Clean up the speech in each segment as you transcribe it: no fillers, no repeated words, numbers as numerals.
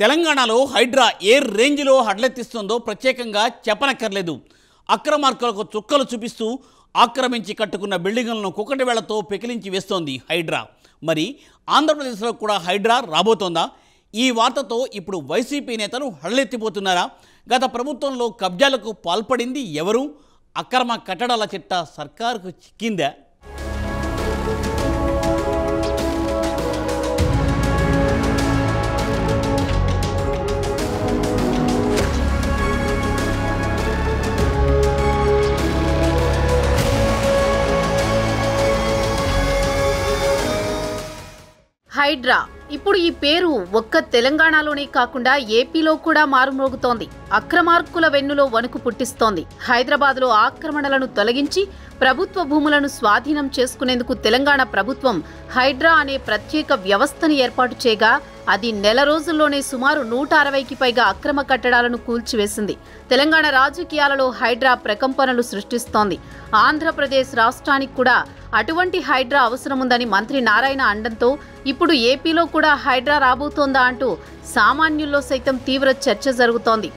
తెలంగాణలో హైడ్రా ఏ రేంజ్లో హడ్లెత్తిస్తుందో ప్రత్యేకంగా చెప్పనక్కర్లేదు. అక్రమార్కులకు చుక్కలు చూపిస్తూ ఆక్రమించి కట్టుకున్న బిల్డింగులను కుక్కటి వేళ్లతో పెకిలించి వేస్తోంది హైడ్రా. మరి ఆంధ్రప్రదేశ్లో కూడా హైడ్రా రాబోతోందా? ఈ వార్తతో ఇప్పుడు వైసీపీ నేతలు హడలెత్తిపోతున్నారా? గత ప్రభుత్వంలో కబ్జాలకు పాల్పడింది ఎవరు? అక్రమ కట్టడాల చిట్టా సర్కారుకు చిక్కిందా? హైడ్రా ఇప్పుడు ఈ పేరు ఒక్క తెలంగాణలోనే కాకుండా ఏపీలో కూడా మారుమోగుతోంది. అక్రమార్కుల వెన్నులో వణుకు పుట్టిస్తోంది. హైదరాబాద్లో ఆక్రమణలను తొలగించి ప్రభుత్వ భూములను స్వాధీనం చేసుకునేందుకు తెలంగాణ ప్రభుత్వం హైడ్రా అనే ప్రత్యేక వ్యవస్థను ఏర్పాటు చేయగా అది నెల రోజుల్లోనే సుమారు 160కి పైగా అక్రమ కట్టడాలను కూల్చివేసింది. తెలంగాణ రాజకీయాలలో హైడ్రా ప్రకంపనలు సృష్టిస్తోంది. ఆంధ్రప్రదేశ్ రాష్ట్రానికి కూడా అటువంటి హైడ్రా అవసరముందని మంత్రి నారాయణ అండంతో ఇప్పుడు ఏపీలో కూడా హైడ్రా రాబోతోందా అంటూ సామాన్యుల్లో సైతం తీవ్ర చర్చ జరుగుతోంది.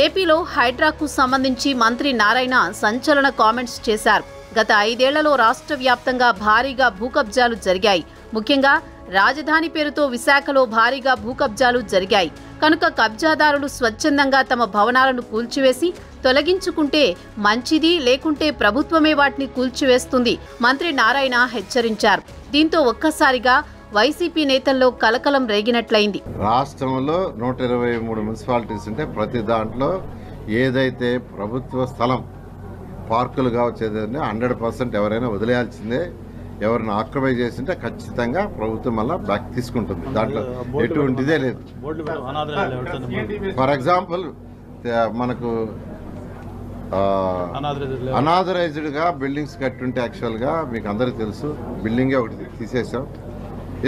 ఏపీలో హైడ్రాకు సంబంధించి మంత్రి నారాయణ సంచలన కామెంట్స్ చేశారు. గత 5 ఏళ్లలో రాష్ట్ర వ్యాప్తంగా భారీగా భూకబ్జాలు జరిగాయి. ముఖ్యంగా రాజధాని పేరుతో విశాఖలో భారీగా భూకబ్జాలు జరిగాయి. కనుక కబ్జాదారులు స్వచ్ఛందంగా తమ భవనాలను కూల్చివేసి తొలగించుకుంటే మంచిది, లేకుంటే ప్రభుత్వమే వాటిని కూల్చివేస్తుంది మంత్రి నారాయణ హెచ్చరించారు. దీంతో ఒక్కసారిగా వైసీపీ నేతల్లో కలకలం రేగినట్లయింది. రాష్ట్రంలో 123 మున్సిపాలిటీస్ ఉంటే ప్రతి దాంట్లో ఏదైతే ప్రభుత్వ స్థలం పార్కులుగా వచ్చేదని 100% ఎవరైనా వదిలేయాల్సిందే. ఎవరిని ఆక్రమై చేసింటే ఖచ్చితంగా ప్రభుత్వం వల్ల బ్యాక్ తీసుకుంటుంది. దాంట్లో ఎటువంటిదే లేదు. ఫర్ ఎగ్జాంపుల్ మనకు అనాథరైజ్డ్గా బిల్డింగ్స్ కట్టుంటే యాక్చువల్గా మీకు అందరికీ తెలుసు, బిల్డింగే ఒకటి తీసేసాం.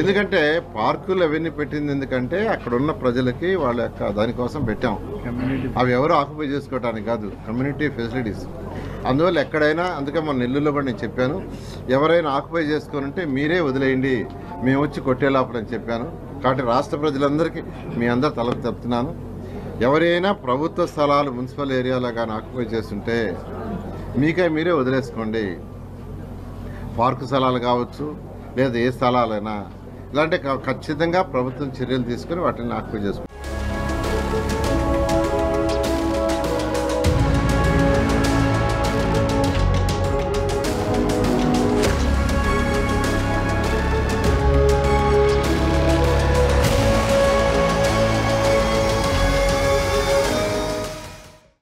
ఎందుకంటే పార్కులు అవన్నీ పెట్టింది ఎందుకంటే అక్కడ ఉన్న ప్రజలకి వాళ్ళ యొక్క దానికోసం పెట్టాం. అవి ఎవరు ఆక్యుపై చేసుకోవడానికి కాదు, కమ్యూనిటీ ఫెసిలిటీస్. అందువల్ల ఎక్కడైనా, అందుకే మన నెల్లూరులో కూడా నేను చెప్పాను, ఎవరైనా ఆక్యుపై చేసుకుని మీరే వదిలేయండి, మేము వచ్చి కొట్టే లోపలని చెప్పాను. కాబట్టి రాష్ట్ర ప్రజలందరికీ మీ అందరూ తలకు చెప్తున్నాను, ఎవరైనా ప్రభుత్వ స్థలాలు మున్సిపల్ ఏరియాలో కానీ ఆక్యుపై చేస్తుంటే మీరే వదిలేసుకోండి. పార్కు స్థలాలు కావచ్చు, లేదా ఏ స్థలాలైనా ఇలాంటి ఖచ్చితంగా ప్రభుత్వం చర్యలు తీసుకుని వాటిని ఆక్యుపై చేసుకుంటాం.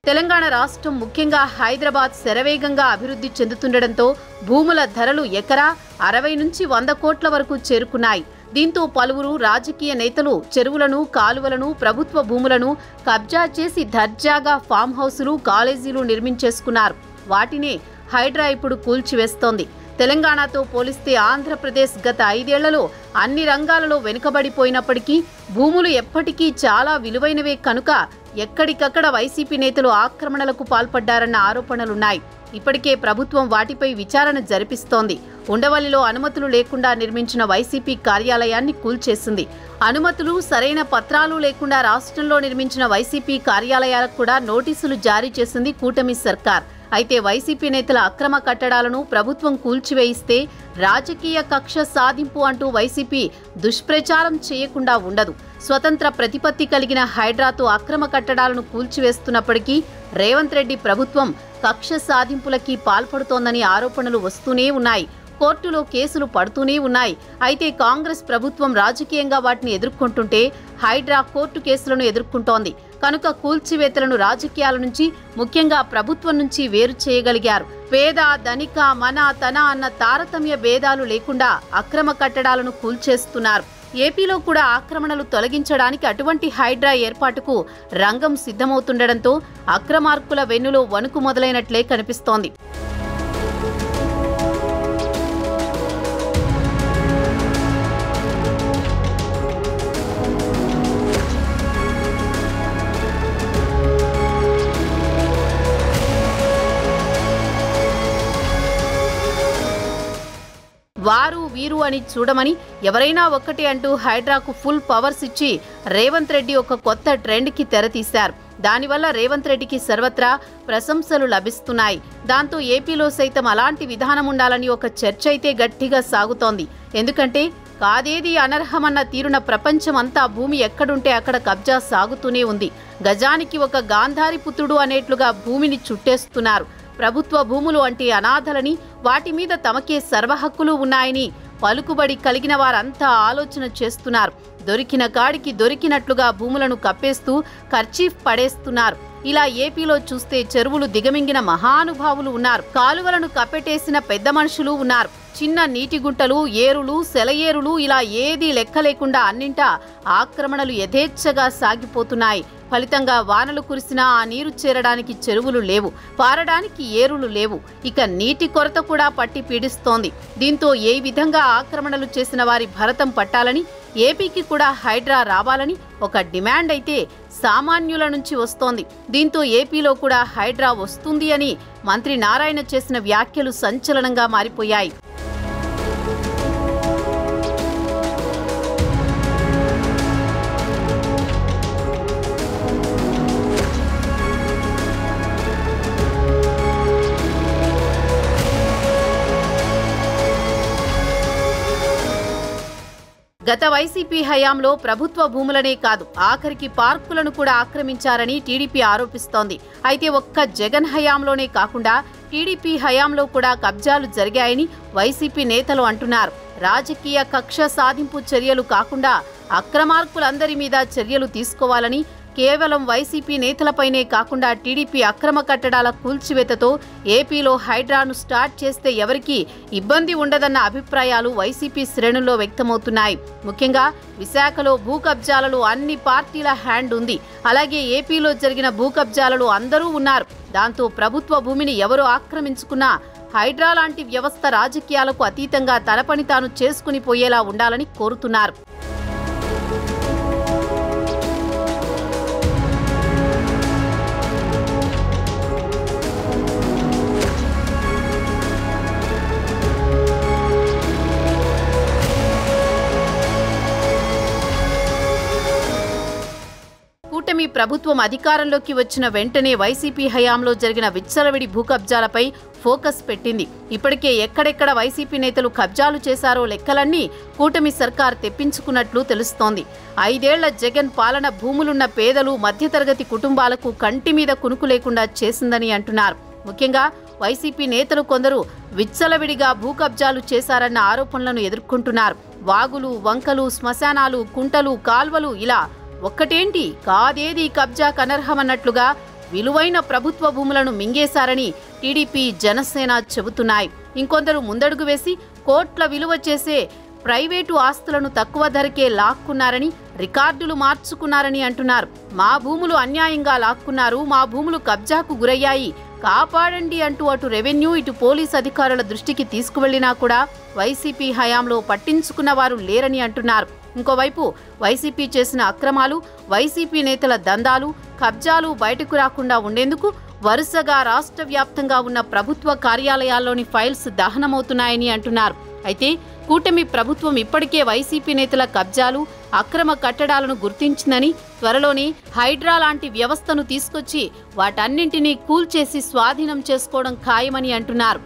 తెలంగాణ రాష్ట్రం ముఖ్యంగా హైదరాబాద్ శరవేగంగా అభివృద్ధి చెందుతుండటంతో భూముల ధరలు ఎకరా 60 నుంచి 100 కోట్ల వరకు చేరుకున్నాయి. దీంతో పలువురు రాజకీయ నేతలు చెరువులను, కాలువలను, ప్రభుత్వ భూములను కబ్జా చేసి దర్జాగా ఫామ్ హౌసులు, కాలేజీలు నిర్మించేసుకున్నారు. వాటినే హైడ్రా ఇప్పుడు కూల్చివేస్తోంది. తెలంగాణతో పోలిస్తే ఆంధ్రప్రదేశ్ గత 5 ఏళ్లలో అన్ని రంగాలలో వెనుకబడిపోయినప్పటికీ భూములు ఎప్పటికీ చాలా విలువైనవే. కనుక ఎక్కడికక్కడ వైసీపీ నేతలు ఆక్రమణలకు పాల్పడ్డారన్న ఆరోపణలున్నాయి. ఇప్పటికే ప్రభుత్వం వాటిపై విచారణ జరిపిస్తోంది. ఉండవల్లిలో అనుమతులు లేకుండా నిర్మించిన వైసీపీ కార్యాలయాన్ని కూల్చేసింది. అనుమతులు, సరైన పత్రాలు లేకుండా రాష్ట్రంలో నిర్మించిన వైసీపీ కార్యాలయాలకు కూడా నోటీసులు జారీ చేసింది కూటమి సర్కార్. అయితే వైసీపీ నేతల అక్రమ కట్టడాలను ప్రభుత్వం కూల్చివేయిస్తే రాజకీయ కక్ష సాధింపు అంటూ వైసీపీ దుష్ప్రచారం చేయకుండా ఉండదు. స్వతంత్ర ప్రతిపత్తి కలిగిన హైడ్రాతో అక్రమ కట్టడాలను కూల్చివేస్తున్నప్పటికీ రేవంత్ రెడ్డి ప్రభుత్వం కక్ష సాధింపులకి పాల్పడుతోందని ఆరోపణలు వస్తూనే ఉన్నాయి. కోర్టులో కేసులు పడుతూనే ఉన్నాయి. అయితే కాంగ్రెస్ ప్రభుత్వం రాజకీయంగా వాటిని ఎదుర్కొంటుంటే హైడ్రా కోర్టు కేసులను ఎదుర్కొంటోంది. కనుక కూల్చివేతలను రాజకీయాల నుంచి, ముఖ్యంగా ప్రభుత్వం నుంచి వేరు చేయగలిగారు. పేద, ధనిక, మన, తన అన్న తారతమ్య భేదాలు లేకుండా అక్రమ కట్టడాలను కూల్చేస్తున్నారు. ఏపీలో కూడా ఆక్రమణలు తొలగించడానికి అటువంటి హైడ్రా ఏర్పాటుకు రంగం సిద్ధమవుతుండటంతో అక్రమార్కుల వెన్నులో వణుకు మొదలైనట్లే కనిపిస్తోంది. వారు వీరు అని చూడమని, ఎవరైనా ఒక్కటే అంటూ హైడ్రాకు ఫుల్ పవర్స్ ఇచ్చి రేవంత్ రెడ్డి ఒక కొత్త ట్రెండ్కి తెరతీశారు. దానివల్ల రేవంత్ రెడ్డికి సర్వత్రా ప్రశంసలు లభిస్తున్నాయి. దాంతో ఏపీలో సైతం అలాంటి విధానం ఉండాలని ఒక చర్చ అయితే గట్టిగా సాగుతోంది. ఎందుకంటే కాదేది అనర్హమన్న తీరున ప్రపంచమంతా భూమి ఎక్కడుంటే అక్కడ కబ్జా సాగుతూనే ఉంది. గజానికి ఒక గాంధారి పుత్రుడు అనేట్లుగా భూమిని చుట్టేస్తున్నారు. ప్రభుత్వ భూములు అంటే అనాథలని, వాటి మీద తమకే సర్వహక్కులు ఉన్నాయని పలుకుబడి కలిగిన వారంతా ఆలోచన చేస్తున్నారు. దొరికిన కాడికి దొరికినట్లుగా భూములను కప్పేస్తూ కర్చీఫ్ పడేస్తున్నారు. ఇలా ఏపీలో చూస్తే చెరువులు దిగమింగిన మహానుభావులు ఉన్నారు. కాలువలను కప్పెట్టేసిన పెద్ద మనుషులు ఉన్నారు. చిన్న నీటి గుంటలు, ఏరులు, సెలయేరులు ఇలా ఏదీ లెక్క లేకుండా అన్నింటా ఆక్రమణలు యథేచ్ఛగా సాగిపోతున్నాయి. ఫలితంగా వానలు కురిసినా ఆ నీరు చేరడానికి చెరువులు లేవు, పారడానికి ఏరులు లేవు. ఇక నీటి కొరత కూడా పట్టి పీడిస్తోంది. దీంతో ఏ విధంగా ఆక్రమణలు చేసిన వారి భరతం పట్టాలని, ఏపీకి కూడా హైడ్రా రావాలని ఒక డిమాండ్ అయితే సామాన్యుల నుంచి వస్తోంది. దీంతో ఏపీలో కూడా హైడ్రా వస్తుంది అని మంత్రి నారాయణ చేసిన వ్యాఖ్యలు సంచలనంగా మారిపోయాయి. గత వైసీపీ హయాంలో ప్రభుత్వ భూములనే కాదు, ఆఖరికి పార్కులను కూడా ఆక్రమించారని టీడీపీ ఆరోపిస్తోంది. అయితే ఒక్క జగన్ హయాంలోనే కాకుండా టీడీపీ హయాంలో కూడా కబ్జాలు జరిగాయని వైసీపీ నేతలు అంటున్నారు. రాజకీయ కక్ష సాధింపు చర్యలు కాకుండా అక్రమార్కులందరి మీద చర్యలు తీసుకోవాలని, కేవలం వైసీపీ నేతలపైనే కాకుండా టీడీపీ అక్రమ కట్టడాల కూల్చివేతతో ఏపీలో హైడ్రాను స్టార్ట్ చేస్తే ఎవరికీ ఇబ్బంది ఉండదన్న అభిప్రాయాలు వైసీపీ శ్రేణుల్లో వ్యక్తమవుతున్నాయి. ముఖ్యంగా విశాఖలో భూ కబ్జాలలో అన్ని పార్టీల హ్యాండ్ ఉంది. అలాగే ఏపీలో జరిగిన భూ కబ్జాలలో అందరూ ఉన్నారు. దాంతో ప్రభుత్వ భూమిని ఎవరు ఆక్రమించుకున్నా హైడ్రా లాంటి వ్యవస్థ రాజకీయాలకు అతీతంగా తన పని తాను చేసుకుని పోయేలా ఉండాలని కోరుతున్నారు. కూటమి ప్రభుత్వం అధికారంలోకి వచ్చిన వెంటనే వైసీపీ హయాంలో జరిగిన విచ్చలవిడి భూ కబ్జాలపై ఫోకస్ పెట్టింది. ఇప్పటికే ఎక్కడెక్కడ వైసీపీ నేతలు కబ్జాలు చేశారో లెక్కలన్నీ కూటమి సర్కార్ తెప్పించుకున్నట్లు తెలుస్తోంది. 5 ఏళ్ల జగన్ పాలన భూములున్న పేదలు, మధ్యతరగతి కుటుంబాలకు కంటి మీద కునుకు లేకుండా చేసిందని అంటున్నారు. ముఖ్యంగా వైసీపీ నేతలు కొందరు విచ్చలవిడిగా భూ కబ్జాలు చేశారన్న ఆరోపణలను ఎదుర్కొంటున్నారు. వాగులు, వంకలు, శ్మశానాలు, కుంటలు, కాల్వలు ఇలా ఒక్కటేంటి కాదేది కబ్జాకు అనర్హమన్నట్లుగా విలువైన ప్రభుత్వ భూములను మింగేశారని టీడీపీ, జనసేన చెబుతున్నాయి. ఇంకొందరు ముందడుగు వేసి కోట్ల విలువ చేసే ప్రైవేటు ఆస్తులను తక్కువ ధరకే లాక్కున్నారని, రికార్డులు మార్చుకున్నారని అంటున్నారు. మా భూములు అన్యాయంగా లాక్కున్నారు, మా భూములు కబ్జాకు గురయ్యాయి, కాపాడండి అంటూ అటు రెవెన్యూ, ఇటు పోలీస్ అధికారుల దృష్టికి తీసుకువెళ్లినా కూడా వైసీపీ హయాంలో పట్టించుకున్న వారు లేరని అంటున్నారు. ఇంకోవైపు వైసీపీ చేసిన అక్రమాలు, వైసీపీ నేతల దందాలు, కబ్జాలు బయటకు రాకుండా ఉండేందుకు వరుసగా రాష్ట్ర వ్యాప్తంగా ఉన్న ప్రభుత్వ కార్యాలయాల్లోని ఫైల్స్ దహనమవుతున్నాయని అంటున్నారు. అయితే కూటమి ప్రభుత్వం ఇప్పటికే వైసీపీ నేతల కబ్జాలు, అక్రమ కట్టడాలను గుర్తించిందని, త్వరలోనే హైడ్రా లాంటి వ్యవస్థను తీసుకొచ్చి వాటన్నింటినీ కూల్చేసి స్వాధీనం చేసుకోవడం ఖాయమని అంటున్నారు.